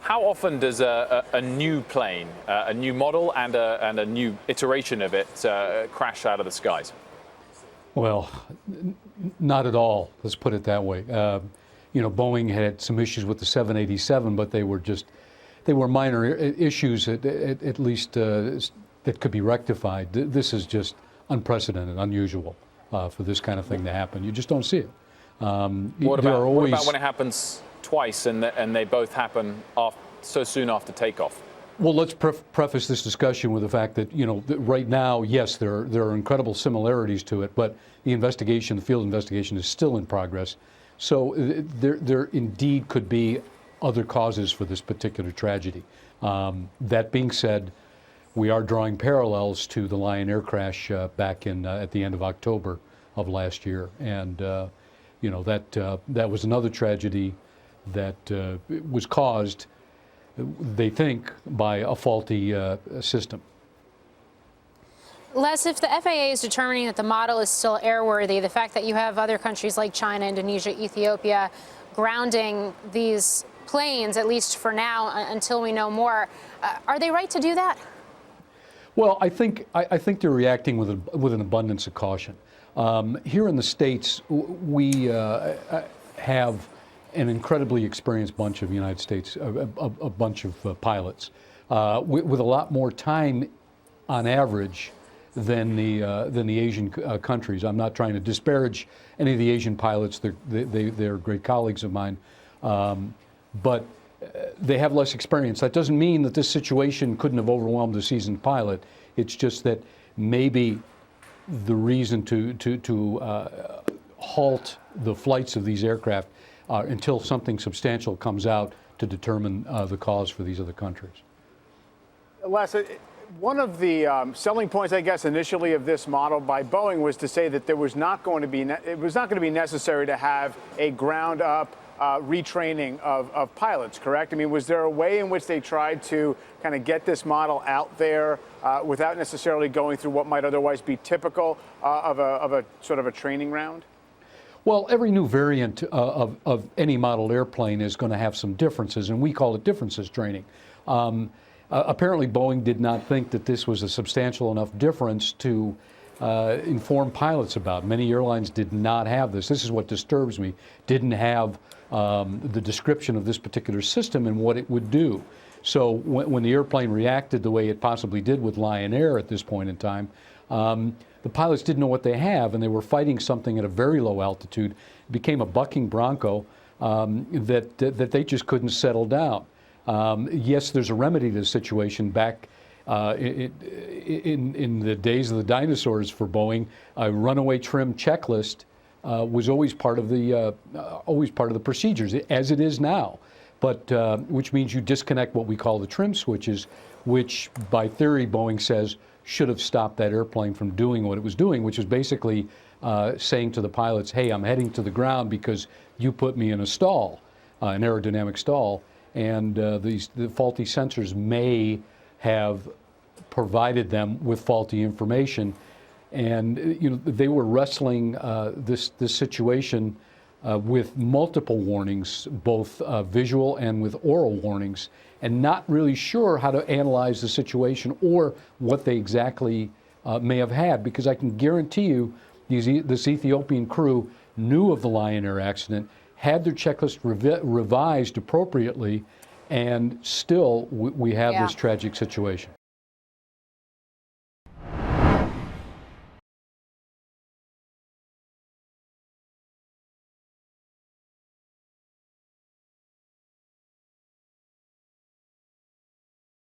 How often does a new plane, a new model and a new iteration of it crash out of the skies? Well, not at all. Let's put it that way. Boeing had some issues with the 787, but they were minor issues at least that could be rectified. This is just unprecedented, unusual for this kind of thing to happen. You just don't see it. What about when it happens twice and they both happen so soon after takeoff? Well, let's preface this discussion with the fact that, right now, yes, there are incredible similarities to it, but the field investigation is still in progress. So there indeed could be other causes for this particular tragedy. That being said, we are drawing parallels to the Lion Air crash back at the end of October of last year. And, that was another tragedy that was caused, they think, by a faulty system. Les, if the FAA is determining that the model is still airworthy, the fact that you have other countries like China, Indonesia, Ethiopia grounding these planes, at least for now, until we know more, are they right to do that? Well, I think they're reacting with an abundance of caution. Here in the States, we have an incredibly experienced bunch of United States, a bunch of pilots, with a lot more time on average than the Asian countries. I'm not trying to disparage any of the Asian pilots. They're great colleagues of mine, but they have less experience. That doesn't mean that this situation couldn't have overwhelmed a seasoned pilot. It's just that maybe the reason to halt the flights of these aircraft until something substantial comes out to determine the cause for these other countries. Les, one of the selling points, I guess, initially of this model by Boeing was to say that it was not going to be necessary to have a ground-up retraining of pilots, correct? I mean, was there a way in which they tried to kind of get this model out there without necessarily going through what might otherwise be typical of a sort of a training round? Well, every new variant of any model airplane is going to have some differences, and we call it differences training. Apparently, Boeing did not think that this was a substantial enough difference to inform pilots about. Many airlines did not have this. This is what disturbs me. Didn't have the description of this particular system and what it would do. So when the airplane reacted the way it possibly did with Lion Air at this point in time, the pilots didn't know what they have, and they were fighting something at a very low altitude. It became a bucking bronco that they just couldn't settle down. Yes, there's a remedy to the situation. Back in the days of the dinosaurs for Boeing, a runaway trim checklist was always part of the procedures, as it is now. But which means you disconnect what we call the trim switches, which by theory Boeing says should have stopped that airplane from doing what it was doing, which was basically saying to the pilots, "Hey, I'm heading to the ground because you put me in a stall, an aerodynamic stall." And the faulty sensors may have provided them with faulty information. And they were wrestling this situation with multiple warnings, both visual and with oral warnings, and not really sure how to analyze the situation or what they exactly may have had. Because I can guarantee you, this Ethiopian crew knew of the Lion Air accident, had their checklist revised appropriately, and still we have this tragic situation.